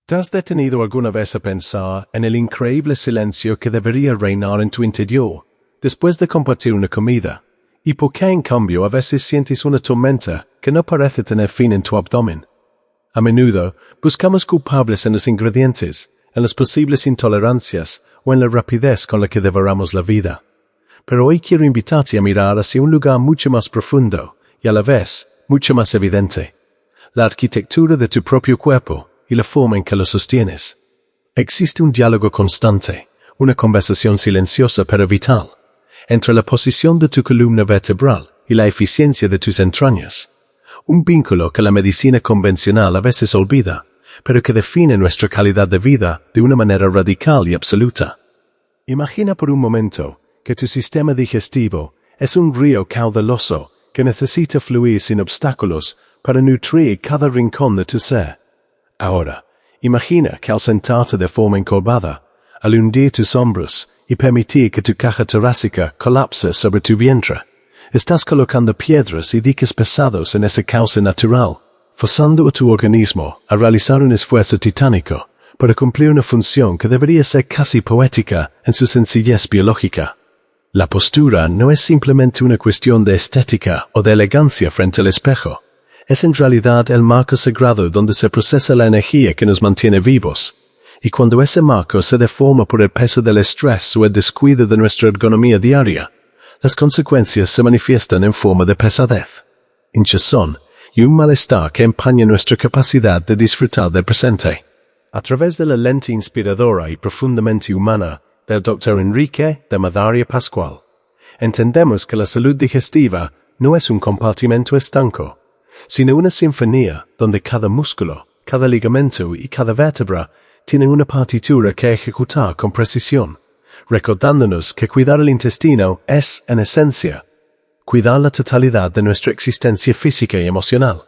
¿Te has detenido alguna vez a pensar en el increíble silencio que debería reinar en tu interior después de compartir una comida? ¿Y por qué en cambio a veces sientes una tormenta que no parece tener fin en tu abdomen? A menudo buscamos culpables en los ingredientes, en las posibles intolerancias o en la rapidez con la que devoramos la vida. Pero hoy quiero invitarte a mirar hacia un lugar mucho más profundo y a la vez mucho más evidente: la arquitectura de tu propio cuerpo y la forma en que lo sostienes. Existe un diálogo constante, una conversación silenciosa pero vital, entre la posición de tu columna vertebral y la eficiencia de tus entrañas. Un vínculo que la medicina convencional a veces olvida, pero que define nuestra calidad de vida de una manera radical y absoluta. Imagina por un momento que tu sistema digestivo es un río caudaloso que necesita fluir sin obstáculos para nutrir cada rincón de tu ser. Ahora, imagina que al sentarte de forma encorvada, al hundir tus hombros y permitir que tu caja torácica colapse sobre tu vientre, estás colocando piedras y diques pesados en ese cauce natural, forzando a tu organismo a realizar un esfuerzo titánico para cumplir una función que debería ser casi poética en su sencillez biológica. La postura no es simplemente una cuestión de estética o de elegancia frente al espejo. Es en realidad el marco sagrado donde se procesa la energía que nos mantiene vivos. Y cuando ese marco se deforma por el peso del estrés o el descuido de nuestra ergonomía diaria, las consecuencias se manifiestan en forma de pesadez, hinchazón y un malestar que empaña nuestra capacidad de disfrutar del presente. A través de la lente inspiradora y profundamente humana del Dr. Enrique de Madaria Pascual, entendemos que la salud digestiva no es un compartimento estanco, sino una sinfonía donde cada músculo, cada ligamento y cada vértebra tienen una partitura que ejecutar con precisión, recordándonos que cuidar el intestino es, en esencia, cuidar la totalidad de nuestra existencia física y emocional.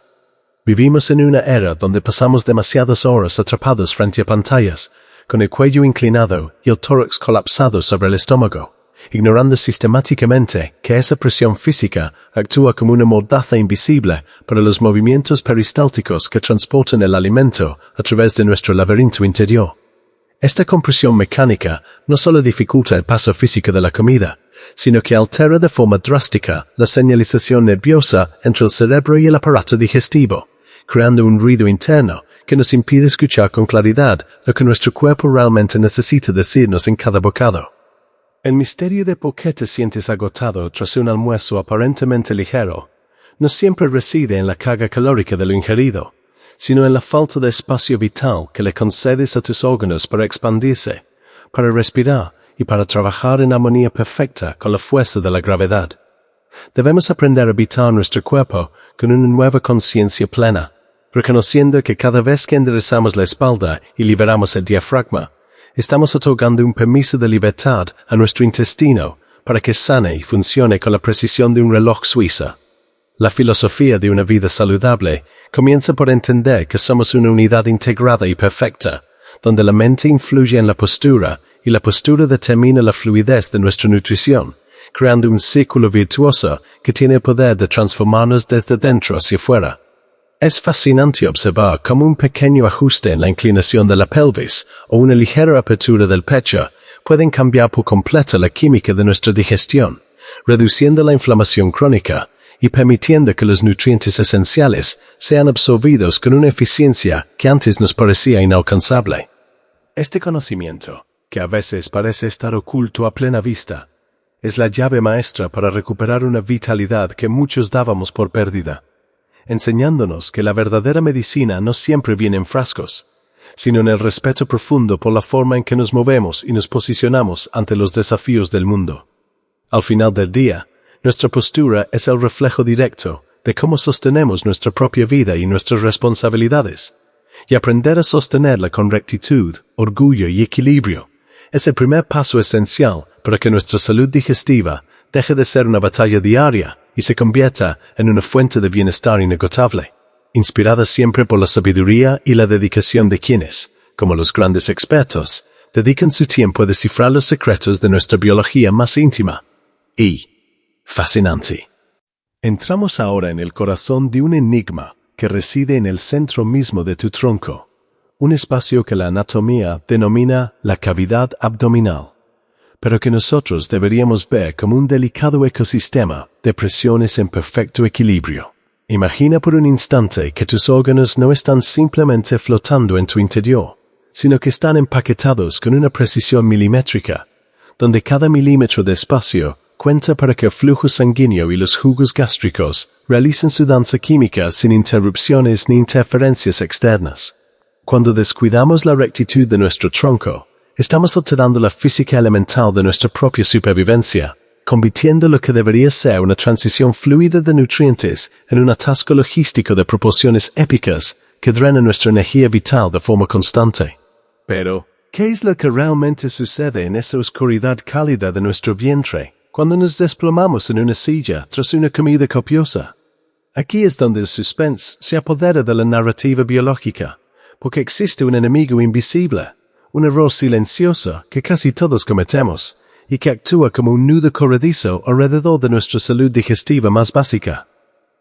Vivimos en una era donde pasamos demasiadas horas atrapados frente a pantallas, con el cuello inclinado y el tórax colapsado sobre el estómago, ignorando sistemáticamente que esa presión física actúa como una mordaza invisible para los movimientos peristálticos que transportan el alimento a través de nuestro laberinto interior. Esta compresión mecánica no solo dificulta el paso físico de la comida, sino que altera de forma drástica la señalización nerviosa entre el cerebro y el aparato digestivo, creando un ruido interno que nos impide escuchar con claridad lo que nuestro cuerpo realmente necesita decirnos en cada bocado. El misterio de por qué te sientes agotado tras un almuerzo aparentemente ligero no siempre reside en la carga calórica de lo ingerido, sino en la falta de espacio vital que le concedes a tus órganos para expandirse, para respirar y para trabajar en armonía perfecta con la fuerza de la gravedad. Debemos aprender a habitar nuestro cuerpo con una nueva conciencia plena, reconociendo que cada vez que enderezamos la espalda y liberamos el diafragma, estamos otorgando un permiso de libertad a nuestro intestino para que sane y funcione con la precisión de un reloj suizo. La filosofía de una vida saludable comienza por entender que somos una unidad integrada y perfecta, donde la mente influye en la postura y la postura determina la fluidez de nuestra nutrición, creando un círculo virtuoso que tiene el poder de transformarnos desde dentro hacia fuera. Es fascinante observar cómo un pequeño ajuste en la inclinación de la pelvis o una ligera apertura del pecho pueden cambiar por completo la química de nuestra digestión, reduciendo la inflamación crónica y permitiendo que los nutrientes esenciales sean absorbidos con una eficiencia que antes nos parecía inalcanzable. Este conocimiento, que a veces parece estar oculto a plena vista, es la llave maestra para recuperar una vitalidad que muchos dábamos por perdida, enseñándonos que la verdadera medicina no siempre viene en frascos, sino en el respeto profundo por la forma en que nos movemos y nos posicionamos ante los desafíos del mundo. Al final del día, nuestra postura es el reflejo directo de cómo sostenemos nuestra propia vida y nuestras responsabilidades, y aprender a sostenerla con rectitud, orgullo y equilibrio es el primer paso esencial para que nuestra salud digestiva deje de ser una batalla diaria y se convierta en una fuente de bienestar inagotable, inspirada siempre por la sabiduría y la dedicación de quienes, como los grandes expertos, dedican su tiempo a descifrar los secretos de nuestra biología más íntima y fascinante. Entramos ahora en el corazón de un enigma que reside en el centro mismo de tu tronco, un espacio que la anatomía denomina la cavidad abdominal, pero que nosotros deberíamos ver como un delicado ecosistema de presiones en perfecto equilibrio. Imagina por un instante que tus órganos no están simplemente flotando en tu interior, sino que están empaquetados con una precisión milimétrica, donde cada milímetro de espacio cuenta para que el flujo sanguíneo y los jugos gástricos realicen su danza química sin interrupciones ni interferencias externas. Cuando descuidamos la rectitud de nuestro tronco, estamos alterando la física elemental de nuestra propia supervivencia, convirtiendo lo que debería ser una transición fluida de nutrientes en un atasco logístico de proporciones épicas que drena nuestra energía vital de forma constante. Pero, ¿qué es lo que realmente sucede en esa oscuridad cálida de nuestro vientre cuando nos desplomamos en una silla tras una comida copiosa? Aquí es donde el suspense se apodera de la narrativa biológica, porque existe un enemigo invisible, un error silencioso que casi todos cometemos, y que actúa como un nudo corredizo alrededor de nuestra salud digestiva más básica.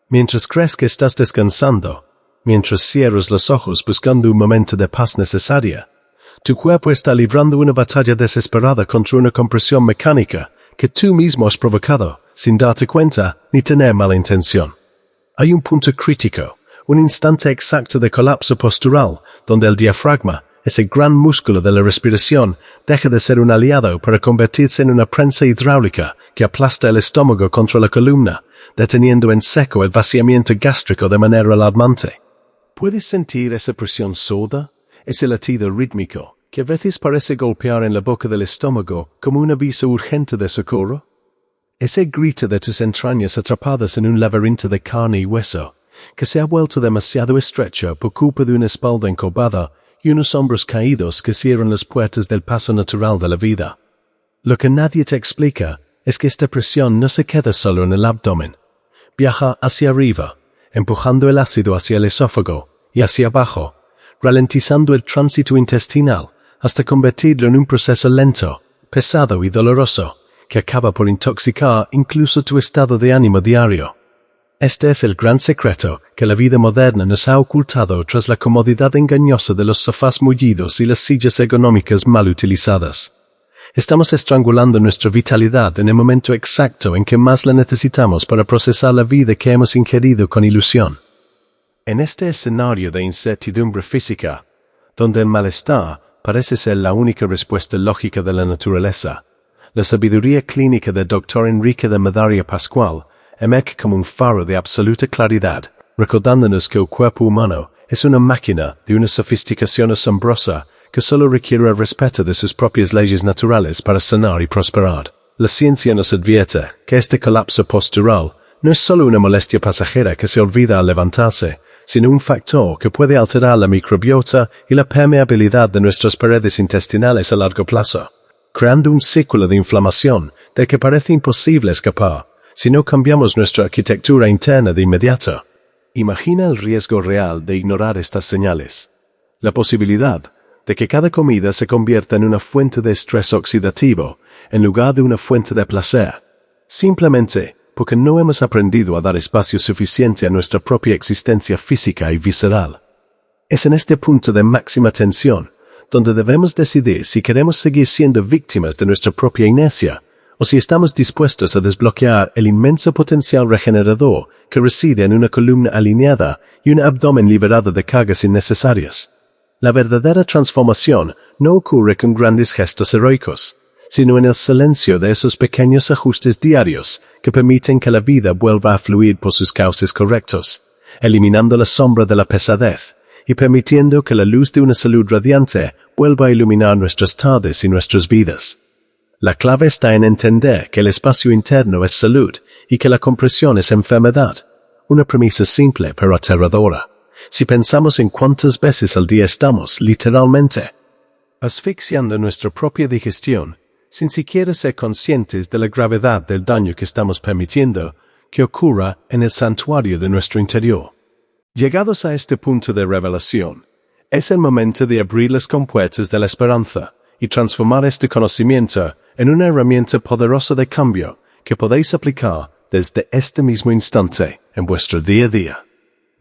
Mientras crees que estás descansando, mientras cierras los ojos buscando un momento de paz necesaria, tu cuerpo está librando una batalla desesperada contra una compresión mecánica que tú mismo has provocado, sin darte cuenta ni tener mala intención. Hay un punto crítico, un instante exacto de colapso postural, donde el diafragma, ese gran músculo de la respiración, deja de ser un aliado para convertirse en una prensa hidráulica que aplasta el estómago contra la columna, deteniendo en seco el vaciamiento gástrico de manera alarmante. ¿Puedes sentir esa presión sorda, ese latido rítmico, que a veces parece golpear en la boca del estómago como un aviso urgente de socorro? Ese grito de tus entrañas atrapadas en un laberinto de carne y hueso, que se ha vuelto demasiado estrecho por culpa de una espalda encorvada y unos hombros caídos que cierran las puertas del paso natural de la vida. Lo que nadie te explica es que esta presión no se queda solo en el abdomen. Viaja hacia arriba, empujando el ácido hacia el esófago y hacia abajo, ralentizando el tránsito intestinal hasta convertirlo en un proceso lento, pesado y doloroso, que acaba por intoxicar incluso tu estado de ánimo diario. Este es el gran secreto que la vida moderna nos ha ocultado tras la comodidad engañosa de los sofás mullidos y las sillas ergonómicas mal utilizadas. Estamos estrangulando nuestra vitalidad en el momento exacto en que más la necesitamos para procesar la vida que hemos ingerido con ilusión. En este escenario de incertidumbre física, donde el malestar parece ser la única respuesta lógica de la naturaleza, la sabiduría clínica del Dr. Enrique de Madaria Pascual emerge como un faro de absoluta claridad, recordándonos que el cuerpo humano es una máquina de una sofisticación asombrosa que solo requiere el respeto de sus propias leyes naturales para sanar y prosperar. La ciencia nos advierte que este colapso postural no es solo una molestia pasajera que se olvida al levantarse, sino un factor que puede alterar la microbiota y la permeabilidad de nuestras paredes intestinales a largo plazo, creando un círculo de inflamación del que parece imposible escapar si no cambiamos nuestra arquitectura interna de inmediato. Imagina el riesgo real de ignorar estas señales. La posibilidad de que cada comida se convierta en una fuente de estrés oxidativo en lugar de una fuente de placer, simplemente porque no hemos aprendido a dar espacio suficiente a nuestra propia existencia física y visceral. Es en este punto de máxima tensión donde debemos decidir si queremos seguir siendo víctimas de nuestra propia inercia o si estamos dispuestos a desbloquear el inmenso potencial regenerador que reside en una columna alineada y un abdomen liberado de cargas innecesarias. La verdadera transformación no ocurre con grandes gestos heroicos, sino en el silencio de esos pequeños ajustes diarios que permiten que la vida vuelva a fluir por sus cauces correctos, eliminando la sombra de la pesadez y permitiendo que la luz de una salud radiante vuelva a iluminar nuestras tardes y nuestras vidas. La clave está en entender que el espacio interno es salud y que la compresión es enfermedad, una premisa simple pero aterradora, si pensamos en cuántas veces al día estamos, literalmente, asfixiando nuestra propia digestión, sin siquiera ser conscientes de la gravedad del daño que estamos permitiendo que ocurra en el santuario de nuestro interior. Llegados a este punto de revelación, es el momento de abrir las compuertas de la esperanza y transformar este conocimiento en una herramienta poderosa de cambio que podéis aplicar desde este mismo instante en vuestro día a día.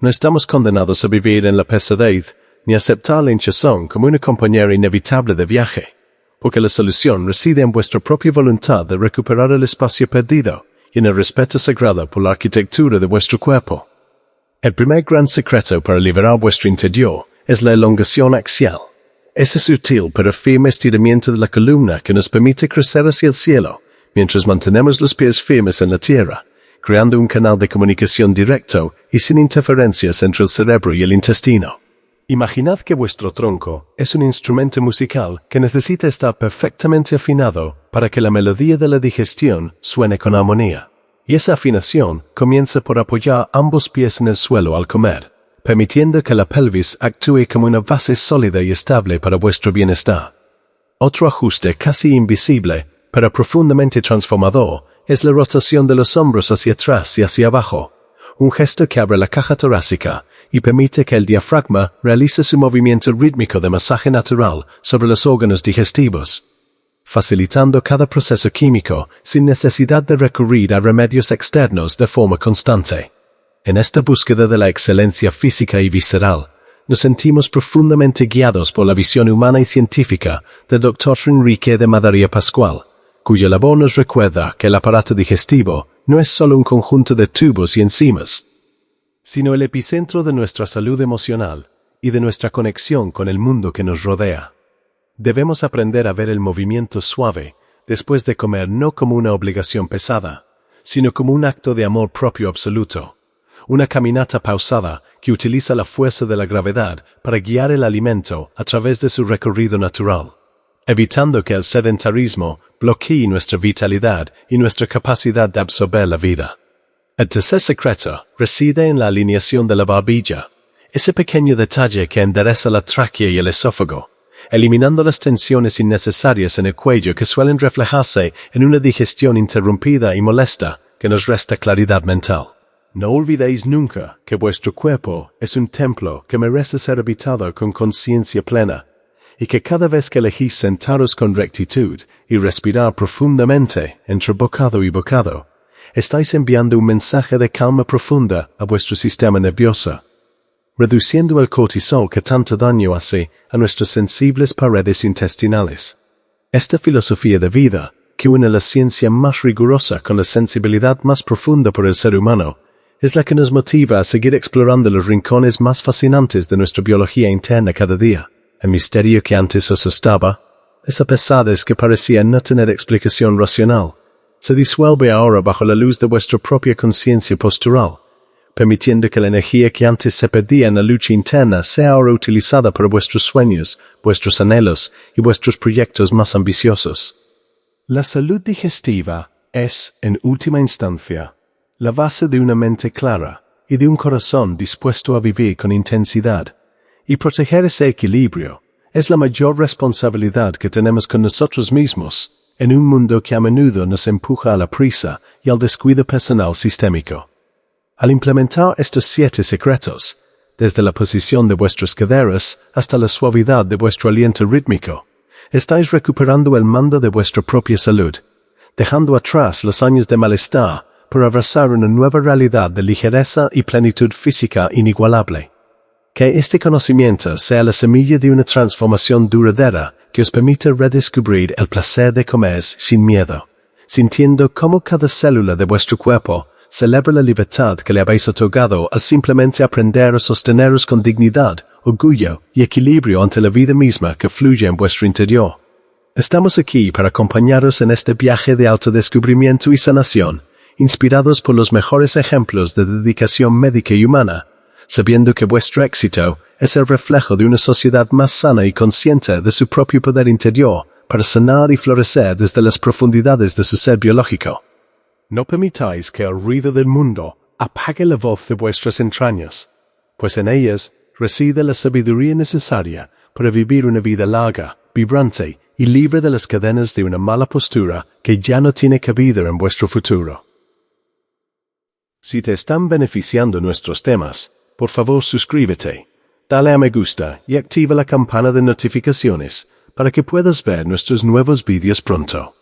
No estamos condenados a vivir en la pesadez ni aceptar la hinchazón como una compañera inevitable de viaje, porque la solución reside en vuestra propia voluntad de recuperar el espacio perdido y en el respeto sagrado por la arquitectura de vuestro cuerpo. El primer gran secreto para liberar vuestro interior es la elongación axial, ese sutil pero firme estiramiento de la columna que nos permite crecer hacia el cielo mientras mantenemos los pies firmes en la tierra, creando un canal de comunicación directo y sin interferencias entre el cerebro y el intestino. Imaginad que vuestro tronco es un instrumento musical que necesita estar perfectamente afinado para que la melodía de la digestión suene con armonía. Y esa afinación comienza por apoyar ambos pies en el suelo al comer, permitiendo que la pelvis actúe como una base sólida y estable para vuestro bienestar. Otro ajuste casi invisible, pero profundamente transformador, es la rotación de los hombros hacia atrás y hacia abajo, un gesto que abre la caja torácica y permite que el diafragma realice su movimiento rítmico de masaje natural sobre los órganos digestivos, facilitando cada proceso químico sin necesidad de recurrir a remedios externos de forma constante. En esta búsqueda de la excelencia física y visceral, nos sentimos profundamente guiados por la visión humana y científica del Dr. Enrique de Madaria Pascual, cuya labor nos recuerda que el aparato digestivo no es solo un conjunto de tubos y enzimas, sino el epicentro de nuestra salud emocional y de nuestra conexión con el mundo que nos rodea. Debemos aprender a ver el movimiento suave después de comer no como una obligación pesada, sino como un acto de amor propio absoluto, una caminata pausada que utiliza la fuerza de la gravedad para guiar el alimento a través de su recorrido natural, evitando que el sedentarismo bloquee nuestra vitalidad y nuestra capacidad de absorber la vida. El tercer secreto reside en la alineación de la barbilla, ese pequeño detalle que endereza la tráquea y el esófago, eliminando las tensiones innecesarias en el cuello que suelen reflejarse en una digestión interrumpida y molesta que nos resta claridad mental. No olvidéis nunca que vuestro cuerpo es un templo que merece ser habitado con conciencia plena, y que cada vez que elegís sentaros con rectitud y respirar profundamente entre bocado y bocado, estáis enviando un mensaje de calma profunda a vuestro sistema nervioso, reduciendo el cortisol que tanto daño hace a nuestras sensibles paredes intestinales. Esta filosofía de vida, que une la ciencia más rigurosa con la sensibilidad más profunda por el ser humano, es la que nos motiva a seguir explorando los rincones más fascinantes de nuestra biología interna cada día. El misterio que antes os asustaba, esa pesadez que parecía no tener explicación racional, se disuelve ahora bajo la luz de vuestra propia conciencia postural, permitiendo que la energía que antes se perdía en la lucha interna sea ahora utilizada por vuestros sueños, vuestros anhelos y vuestros proyectos más ambiciosos. La salud digestiva es, en última instancia, la base de una mente clara y de un corazón dispuesto a vivir con intensidad, y proteger ese equilibrio es la mayor responsabilidad que tenemos con nosotros mismos en un mundo que a menudo nos empuja a la prisa y al descuido personal sistémico. Al implementar estos 7 secretos, desde la posición de vuestras caderas hasta la suavidad de vuestro aliento rítmico, estáis recuperando el mando de vuestra propia salud, dejando atrás los años de malestar para abrazar una nueva realidad de ligereza y plenitud física inigualable. Que este conocimiento sea la semilla de una transformación duradera que os permita redescubrir el placer de comer sin miedo, sintiendo cómo cada célula de vuestro cuerpo celebra la libertad que le habéis otorgado al simplemente aprender a sosteneros con dignidad, orgullo y equilibrio ante la vida misma que fluye en vuestro interior. Estamos aquí para acompañaros en este viaje de autodescubrimiento y sanación, inspirados por los mejores ejemplos de dedicación médica y humana, sabiendo que vuestro éxito es el reflejo de una sociedad más sana y consciente de su propio poder interior para sanar y florecer desde las profundidades de su ser biológico. No permitáis que el ruido del mundo apague la voz de vuestras entrañas, pues en ellas reside la sabiduría necesaria para vivir una vida larga, vibrante y libre de las cadenas de una mala postura que ya no tiene cabida en vuestro futuro. Si te están beneficiando nuestros temas, por favor suscríbete, dale a me gusta y activa la campana de notificaciones para que puedas ver nuestros nuevos vídeos pronto.